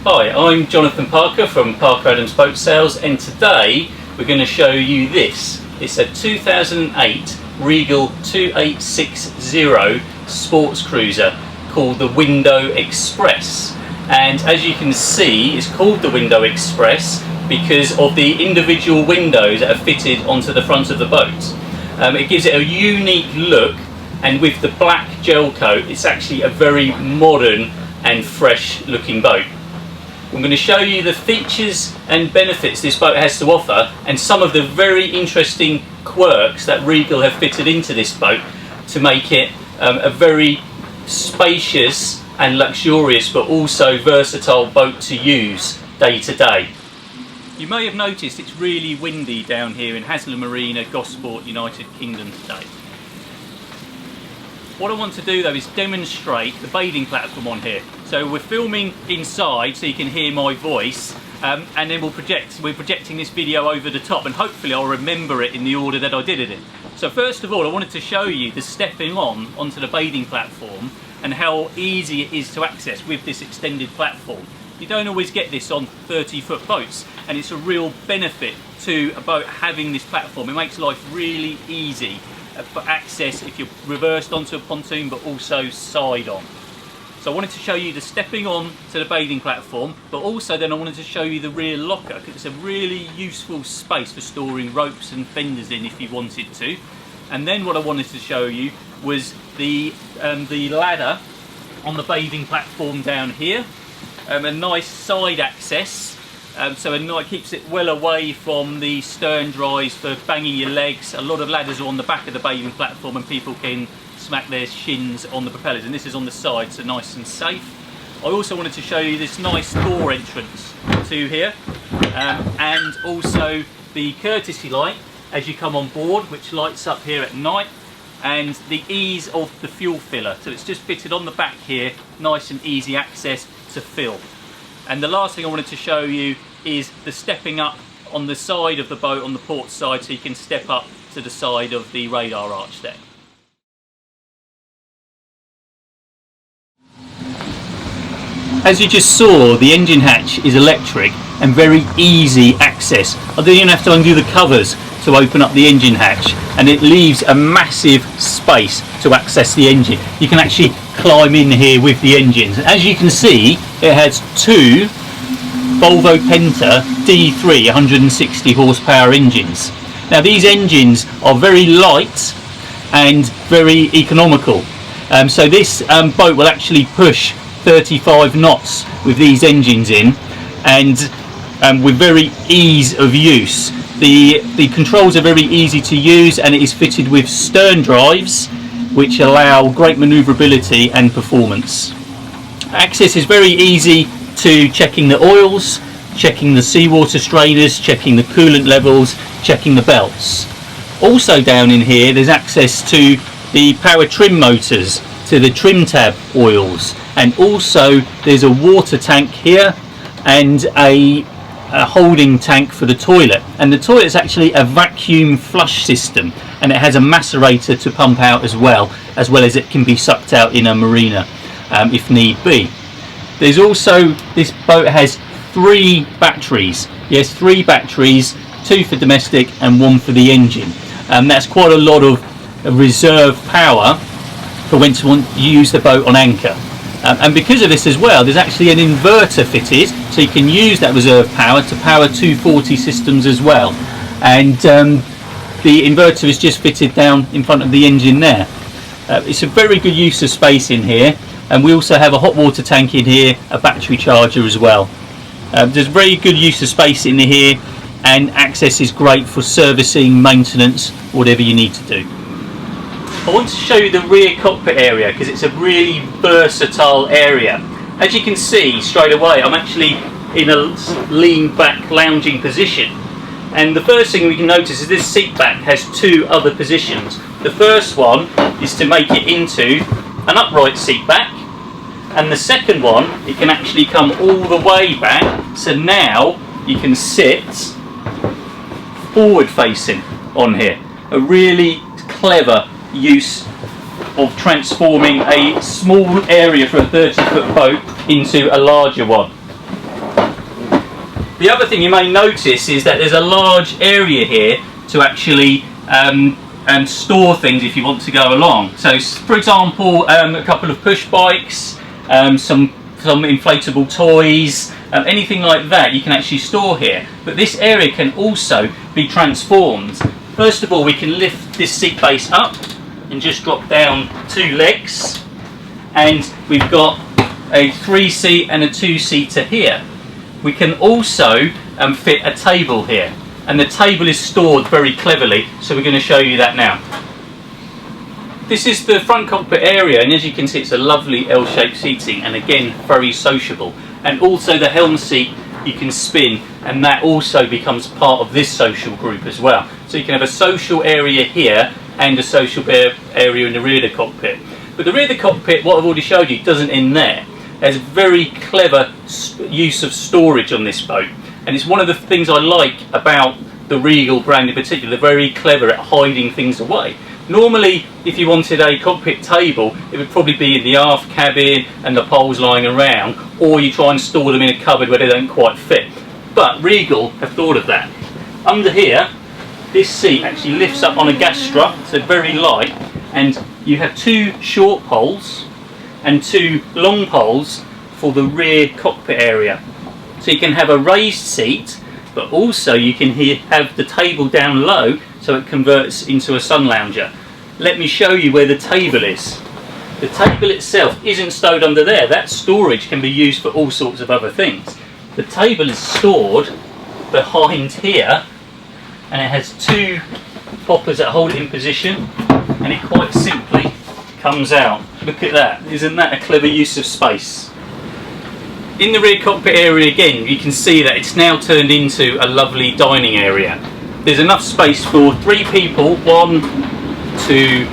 Hi, I'm Jonathan Parker from Parker Adams Boat Sales, and today we're going to show you this. It's a 2008 Regal 2860 sports cruiser called the Window Express. And as you can see, it's called the Window Express because of the individual windows that are fitted onto the front of the boat. It gives it a unique look, and with the black gel coat, it's actually a very modern and fresh looking boat. I'm going to show you the features and benefits this boat has to offer, and some of the very interesting quirks that Regal have fitted into this boat to make it a very spacious and luxurious but also versatile boat to use day to day. You may have noticed it's really windy down here in Haslam Marina, Gosport, United Kingdom today. What I want to do though is demonstrate the bathing platform on here. So we're filming inside so you can hear my voice, and then we're projecting this video over the top, and hopefully I'll remember it in the order that I did it in. So first of all, I wanted to show you the stepping onto the bathing platform and how easy it is to access with this extended platform. You don't always get this on 30-foot boats, and it's a real benefit to a boat having this platform. It makes life really easy for access if you're reversed onto a pontoon, but also side on. So I wanted to show you the stepping on to the bathing platform, but also then I wanted to show you the rear locker, because it's a really useful space for storing ropes and fenders in if you wanted to. And then what I wanted to show you was the ladder on the bathing platform down here, a nice side access, so it keeps it well away from the stern drives for banging your legs. A lot of ladders are on the back of the bathing platform and people can smack their shins on the propellers, and this is on the side, so nice and safe. I also wanted to show you this nice door entrance to here, and also the courtesy light as you come on board, which lights up here at night, and the ease of the fuel filler. So it's just fitted on the back here, nice and easy access to fill. And the last thing I wanted to show you is the stepping up on the side of the boat, on the port side, so you can step up to the side of the radar arch there. As you just saw, the engine hatch is electric and very easy access. I don't even have to undo the covers to open up the engine hatch, and it leaves a massive space to access the engine. You can actually climb in here with the engines. As you can see, it has two Volvo Penta D3 160 horsepower engines. Now these engines are very light and very economical. So this boat will actually push 35 knots with these engines in, and with very ease of use. The controls are very easy to use, and it is fitted with stern drives which allow great manoeuvrability and performance. Access is very easy to checking the oils, checking the seawater strainers, checking the coolant levels, checking the belts. Also down in here there's access to the power trim motors, to the trim tab oils, and also there's a water tank here and a holding tank for the toilet. And the toilet is actually a vacuum flush system, and it has a macerator to pump out as well as it can be sucked out in a marina if need be. There's also, this boat has 3 batteries. Yes, 3 batteries, 2 for domestic and 1 for the engine. That's quite a lot of reserve power for when you want to use the boat on anchor. And because of this as well, there's actually an inverter fitted, so you can use that reserve power to power 240 systems as well. And the inverter is just fitted down in front of the engine there. It's a very good use of space in here, and we also have a hot water tank in here, a battery charger as well. There's very good use of space in here, and access is great for servicing, maintenance, whatever you need to do. I want to show you the rear cockpit area because it's a really versatile area. As you can see straight away, I'm actually in a lean back lounging position, and the first thing we can notice is this seat back has 2 other positions. The first one is to make it into an upright seat back, and the second one, it can actually come all the way back, so now you can sit forward facing on here. A really clever use of transforming a small area for a 30-foot boat into a larger one. The other thing you may notice is that there's a large area here to actually store things if you want to go along. So for example, a couple of push bikes, some inflatable toys, anything like that you can actually store here. But this area can also be transformed. First of all, we can lift this seat base up and just drop down 2 legs, and we've got a 3-seat and a 2-seater here. We can also fit a table here, and the table is stored very cleverly, so we're going to show you that now. This is the front cockpit area, and as you can see, it's a lovely L-shaped seating, and again very sociable. And also the helm seat you can spin, and that also becomes part of this social group as well. So you can have a social area here and a social area in the rear of the cockpit. But the rear of the cockpit, what I've already showed you, doesn't end there. There's very clever use of storage on this boat, and it's one of the things I like about the Regal brand in particular. They're very clever at hiding things away. Normally, if you wanted a cockpit table, it would probably be in the aft cabin and the poles lying around, or you try and store them in a cupboard where they don't quite fit. But Regal have thought of that. Under here, this seat actually lifts up on a gas strut, so very light, and you have 2 short poles and 2 long poles for the rear cockpit area. So you can have a raised seat, but also you can have the table down low, so it converts into a sun lounger. Let me show you where the table is. The table itself isn't stowed under there. That storage can be used for all sorts of other things. The table is stored behind here, and it has 2 poppers that hold it in position, and it quite simply comes out. Look at that. Isn't that a clever use of space? In the rear cockpit area again, you can see that it's now turned into a lovely dining area. There's enough space for 3 people, 1, 2,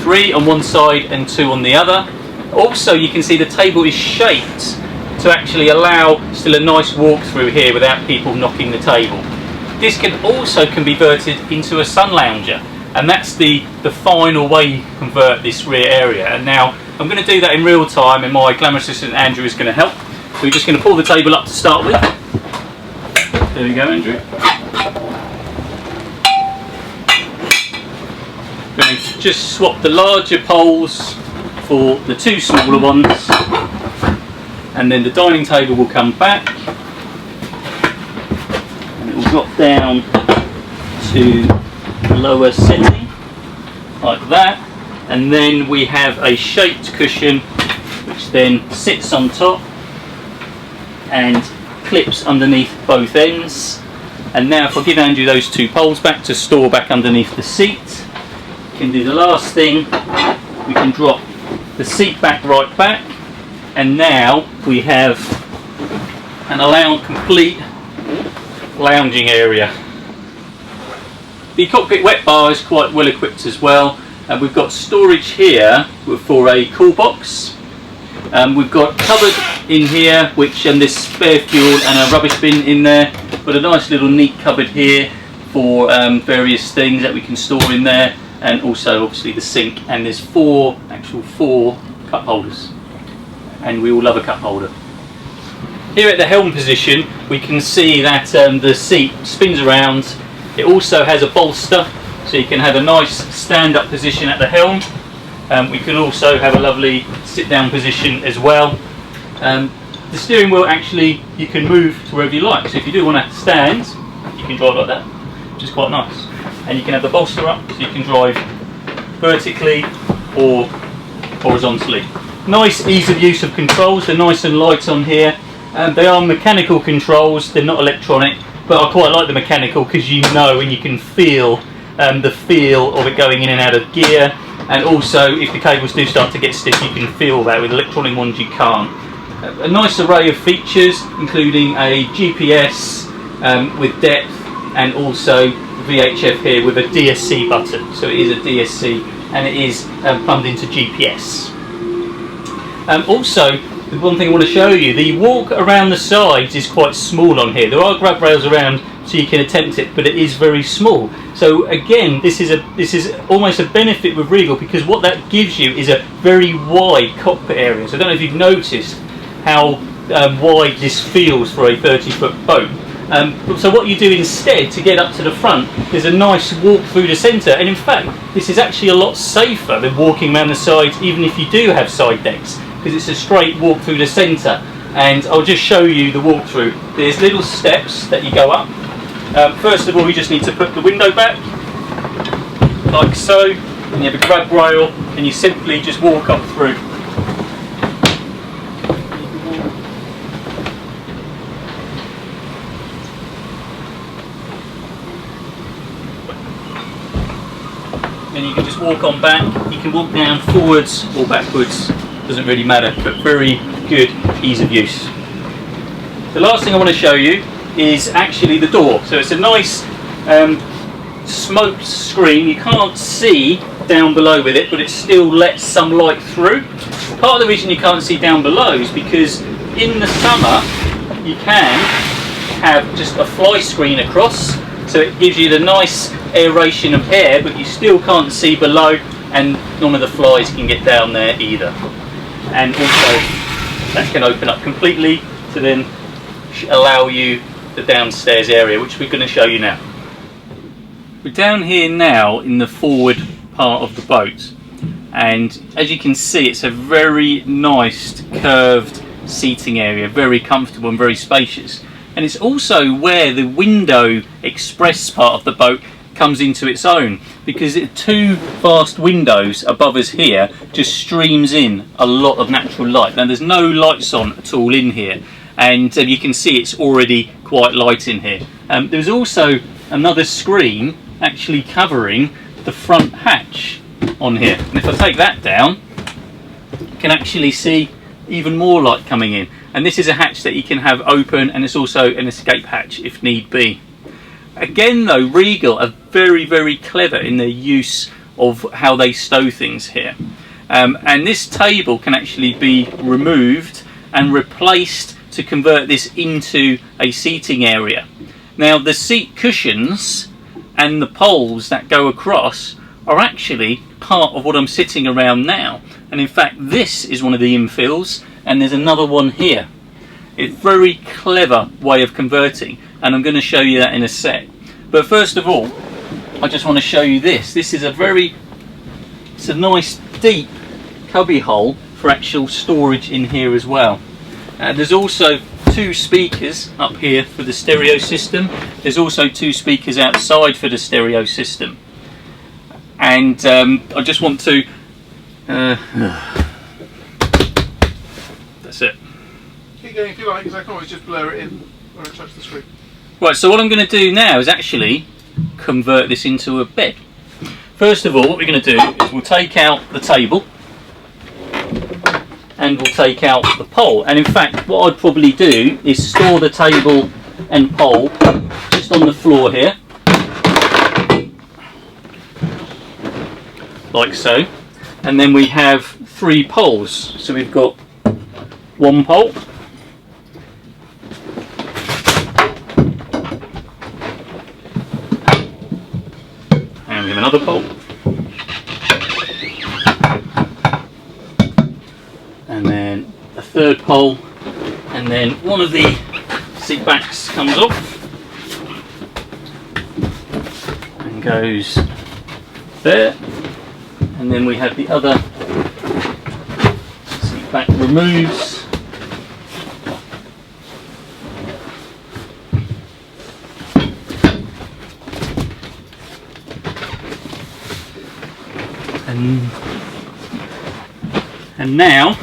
3 on one side and 2 on the other. Also, you can see the table is shaped to actually allow still a nice walk through here without people knocking the table. This can also be converted into a sun lounger, and that's the final way you convert this rear area. And now I'm going to do that in real time, and my glamour assistant Andrew is going to help. So we're just going to pull the table up to start with. There we go, Andrew. Going to just swap the larger poles for the 2 smaller ones, and then the dining table will come back, and it will drop down to the lower setting like that, and then we have a shaped cushion which then sits on top and clips underneath both ends. And now if I give Andrew those 2 poles back to store back underneath the seat, we can do the last thing. We can drop the seat back right back, and now we have an complete lounging area. The cockpit wet bar is quite well equipped as well, and we've got storage here for a cool box. We've got cupboard in here, which there's spare fuel and a rubbish bin in there, but a nice little neat cupboard here for various things that we can store in there, and also obviously the sink, and there's 4 cup holders, and we all love a cup holder. Here at the helm position we can see that the seat spins around. It also has a bolster, so you can have a nice stand-up position at the helm. We can also have a lovely sit-down position as well. The steering wheel actually you can move to wherever you like, so if you do want to stand, you can drive like that, which is quite nice. And you can have the bolster up, so you can drive vertically or horizontally. Nice ease of use of controls. They're nice and light on here. They are mechanical controls, they're not electronic, but I quite like the mechanical because you know and you can feel the feel of it going in and out of gear. And also if the cables do start to get stiff, you can feel that. With electronic ones you can't. A nice array of features, including a GPS with depth, and also VHF here with a DSC button. So it is a DSC, and it is plumbed into GPS. Also, the one thing I want to show you, the walk around the sides is quite small on here. There are grab rails around so you can attempt it, but it is very small. So again, this is almost a benefit with Regal, because what that gives you is a very wide cockpit area. So I don't know if you've noticed how wide this feels for a 30-foot boat. So what you do instead to get up to the front is a nice walk through the centre, and in fact this is actually a lot safer than walking around the sides, even if you do have side decks, because it's a straight walk through the centre. And I'll just show you the walkthrough. There's little steps that you go up. First of all, you just need to put the window back, like so, and you have a grab rail, and you simply just walk up through. Then you can just walk on back. You can walk down forwards or backwards, doesn't really matter, but very good ease of use. The last thing I want to show you is actually the door. So it's a nice smoked screen. You can't see down below with it, but it still lets some light through. Part of the reason you can't see down below is because in the summer you can have just a fly screen across, so it gives you the nice aeration of air, but you still can't see below, and none of the flies can get down there either. And also that can open up completely to then allow you the downstairs area, which we're going to show you now. We're down here now in the forward part of the boat, and as you can see it's a very nice curved seating area, very comfortable and very spacious. And it's also where the window express part of the boat comes into its own, because the two vast windows above us here just streams in a lot of natural light. Now there's no lights on at all in here, and you can see it's already quite light in here. There's also another screen actually covering the front hatch on here, and if I take that down you can actually see even more light coming in. And this is a hatch that you can have open, and it's also an escape hatch if need be. Again though, Regal are very, very clever in their use of how they stow things here. And this table can actually be removed and replaced to convert this into a seating area. Now the seat cushions and the poles that go across are actually part of what I'm sitting around now. And in fact this is one of the infills, and there's another one here. It's a very clever way of converting, and I'm going to show you that in a sec. But first of all, I just want to show you this. This is it's a nice deep cubby hole for actual storage in here as well. There's also two speakers up here for the stereo system. There's also two speakers outside for the stereo system. And I just want to that's it. Keep going if you like, because I can always just blur it in when I touch the screen. Right, so what I'm going to do now is actually convert this into a bed. First of all, what we're going to do is we'll take out the table and we'll take out the pole. And in fact, what I'd probably do is store the table and pole just on the floor here, like so. And then we have three poles. So we've got one pole, and we have another pole, and then a third pole, and then one of the seat backs comes off and goes there, and then we have the other seat back removes. And now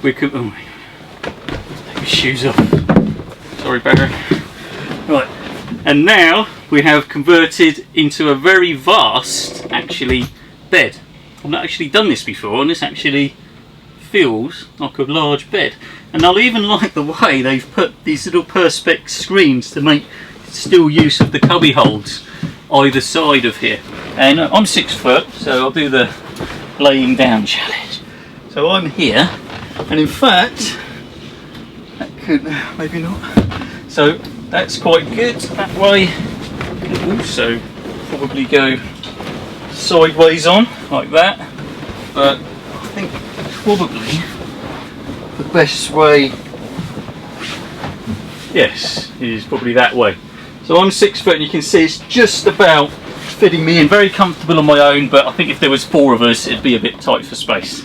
we could take his shoes off. Sorry, Barry. Right, and now we have converted into a very vast, actually, bed. I've not actually done this before, and this actually feels like a large bed. And I even like the way they've put these little perspex screens to make still use of the cubby holes either side of here. And I'm 6 foot, so I'll do the laying down challenge. So I'm here, and in fact, that could, maybe not. So that's quite good. That way can also probably go sideways on, like that. But I think probably the best way Yes, it is probably that way. So I'm 6 foot and you can see it's just about fitting me in, very comfortable on my own, but I think if there was 4 of us it'd be a bit tight for space.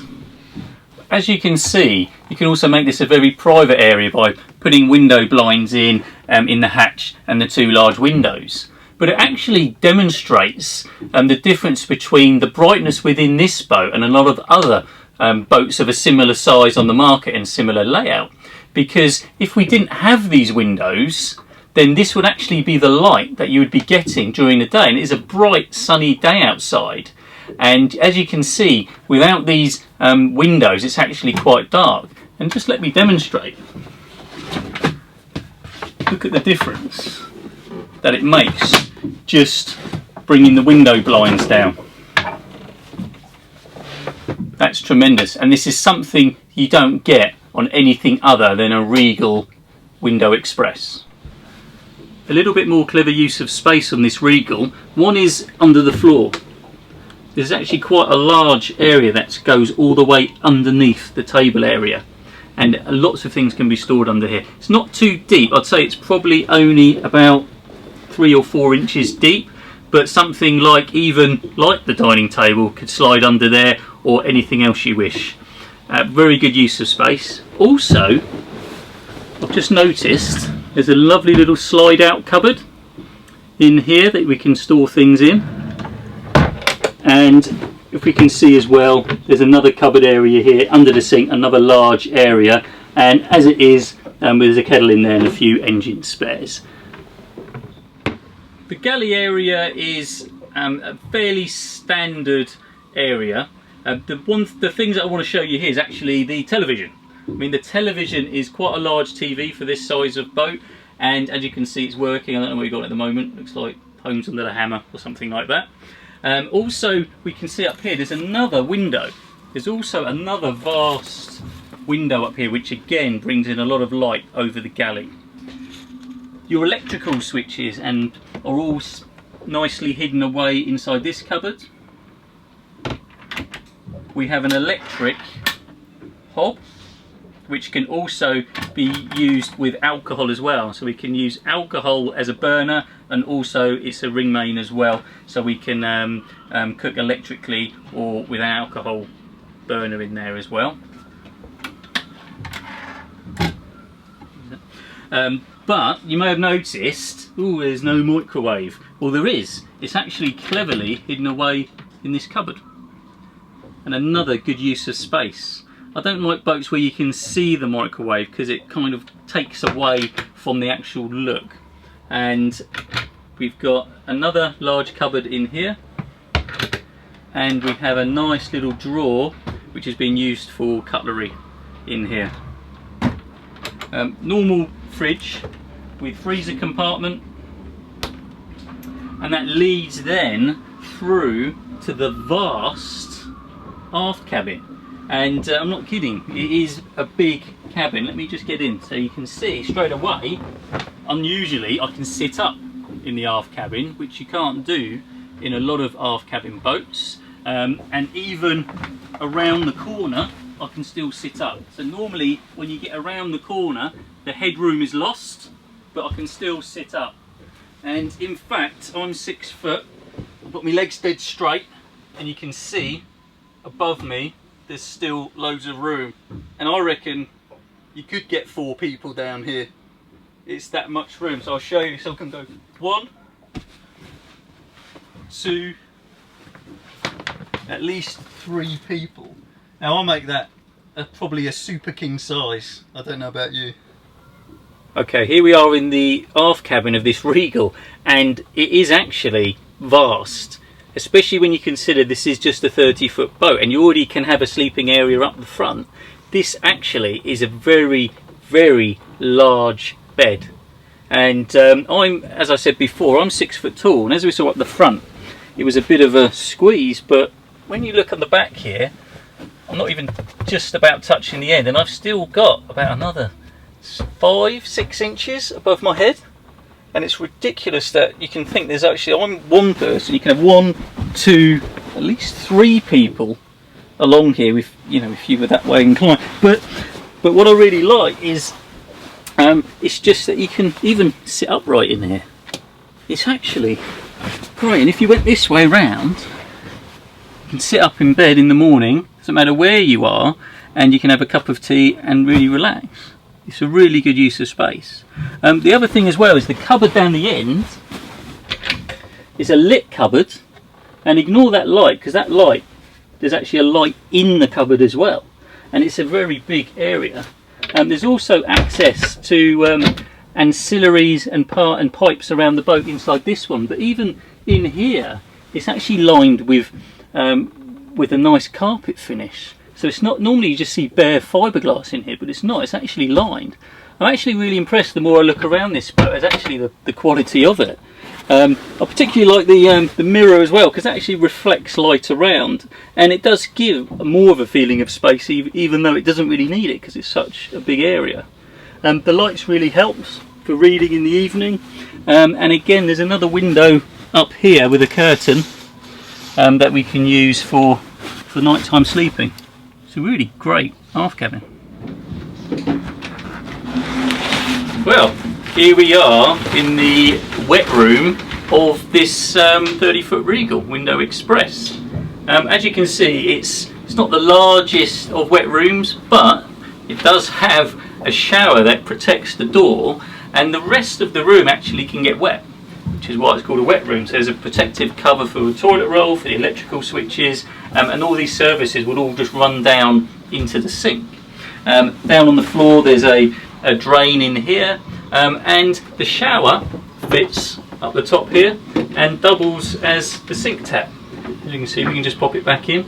As you can see, you can also make this a very private area by putting window blinds in the hatch and the 2 large windows. But it actually demonstrates the difference between the brightness within this boat and a lot of other boats of a similar size on the market and similar layout. Because if we didn't have these windows, then this would actually be the light that you would be getting during the day, and it is a bright sunny day outside. And as you can see, without these windows it's actually quite dark. And just let me demonstrate. Look at the difference that it makes just bringing the window blinds down. That's tremendous, and this is something you don't get on anything other than a Regal Window Express. A little bit more clever use of space on this Regal. One is under the floor. There's actually quite a large area that goes all the way underneath the table area, and lots of things can be stored under here. It's not too deep. I'd say it's probably only about 3 or 4 inches deep, but something like the dining table could slide under there, or anything else you wish. Very good use of space. Also, I've just noticed there's a lovely little slide out cupboard in here that we can store things in. And if we can see as well, there's another cupboard area here under the sink, another large area, and as it is, there's a kettle in there and a few engine spares. The galley area is a fairly standard area. The things that I want to show you here is actually the television. I mean, the television is quite a large TV for this size of boat, and as you can see it's working. I don't know what you've got at the moment, looks like Homes Under the Hammer or something like that. Also, we can see up here there's another window. There's also another vast window up here, which again brings in a lot of light over the galley. Your electrical switches are all nicely hidden away inside this cupboard. We have an electric hob, which can also be used with alcohol as well. So we can use alcohol as a burner, and also it's a ring main as well, so we can cook electrically or with an alcohol burner in there as well. But you may have noticed, oh, there's no microwave. Well, there is. It's actually cleverly hidden away in this cupboard. And another good use of space. I don't like boats where you can see the microwave because it kind of takes away from the actual look. And we've got another large cupboard in here, and we have a nice little drawer which has been used for cutlery in here. Normal fridge with freezer compartment, and that leads then through to the vast aft cabin. And I'm not kidding, it is a big cabin. Let me just get in so you can see straight away. Unusually, I can sit up in the aft cabin, which you can't do in a lot of aft cabin boats. And even around the corner, I can still sit up. So normally, when you get around the corner, the headroom is lost, but I can still sit up. And in fact, I'm 6 foot. I've got my legs dead straight, and you can see above me there's still loads of room, and I reckon you could get 4 people down here. It's that much room. So I'll show you. So I can go 1, 2, at least 3 people. Now I'll make that probably a super king size. I don't know about you. Okay, here we are in the aft cabin of this Regal, and it is actually vast. Especially when you consider this is just a 30-foot boat and you already can have a sleeping area up the front. This actually is a very, very large bed. And as I said before, I'm 6 foot tall, and as we saw up the front, it was a bit of a squeeze, but when you look at the back here, I'm not even just about touching the end, and I've still got about another 5-6 inches above my head. And it's ridiculous that you can think there's actually, I'm one person, you can have 1, 2, at least 3 people along here, if you know, if you were that way inclined. But what I really like is It's just that you can even sit upright in here. It's actually great, and if you went this way round, you can sit up in bed in the morning, doesn't matter where you are, and you can have a cup of tea and really relax. It's a really good use of space. The other thing as well is the cupboard down the end is a lit cupboard, and ignore that light, because that light, there's actually a light in the cupboard as well, and it's a very big area. There's also access to ancillaries and pipes around the boat inside this one, but even in here it's actually lined with a nice carpet finish. So it's not, normally you just see bare fiberglass in here, but it's not, it's actually lined. I'm actually really impressed the more I look around this boat, is actually the quality of it. I particularly like the mirror as well, because it actually reflects light around, and it does give more of a feeling of space, even though it doesn't really need it because it's such a big area. The lights really helps for reading in the evening, and again there's another window up here with a curtain that we can use for nighttime sleeping. It's a really great aft cabin. Well, here we are in the wet room of this 30-foot Regal Window Express. As you can see, it's not the largest of wet rooms, but it does have a shower that protects the door, and the rest of the room actually can get wet, which is why it's called a wet room. So there's a protective cover for the toilet roll, for the electrical switches, and all these services will all just run down into the sink. Down on the floor there's a drain in here, and the shower fits up the top here and doubles as the sink tap. As you can see, we can just pop it back in,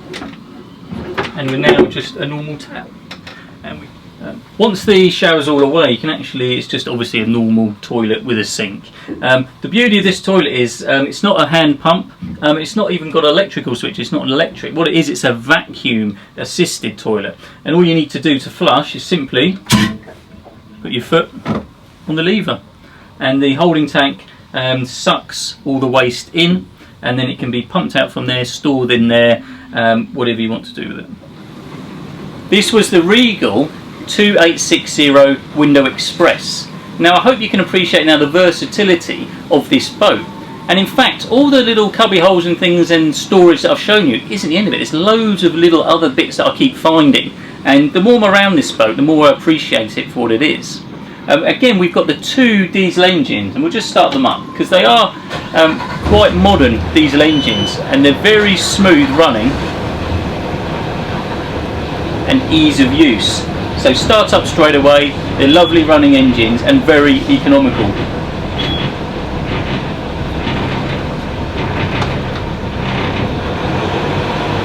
and we're now just a normal tap. And once the shower's all away, you can actually, it's just obviously a normal toilet with a sink. The beauty of this toilet is it's not a hand pump, it's not even got an electrical switch, it's not an electric. What it is, it's a vacuum assisted toilet, and all you need to do to flush is simply put your foot on the lever, and the holding tank sucks all the waste in, and then it can be pumped out from there, stored in there, whatever you want to do with it. This was the Regal 2860 Window Express. Now I hope you can appreciate now the versatility of this boat, and in fact all the little cubby holes and things and storage that I've shown you isn't the end of it. There's loads of little other bits that I keep finding, and the more I'm around this boat, the more I appreciate it for what it is. Again, we've got the two diesel engines, and we'll just start them up because they are quite modern diesel engines, and they're very smooth running and ease of use. So start up straight away, they're lovely running engines and very economical.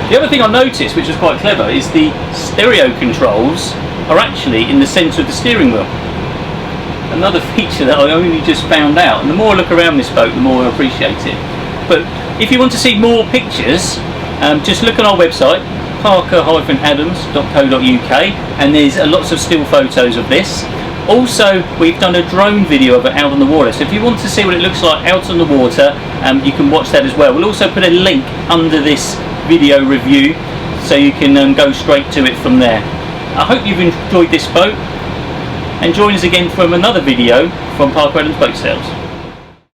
The other thing I noticed, which was quite clever, is the stereo controls are actually in the centre of the steering wheel. Another feature that I only just found out, and the more I look around this boat, the more I appreciate it. But if you want to see more pictures, just look on our website, parker-adams.co.uk, and there's lots of still photos of this. Also, we've done a drone video of it out on the water, so if you want to see what it looks like out on the water, you can watch that as well. We'll also put a link under this video review so you can go straight to it from there. I hope you've enjoyed this boat, and join us again from another video from Parker Adams Boat Sales.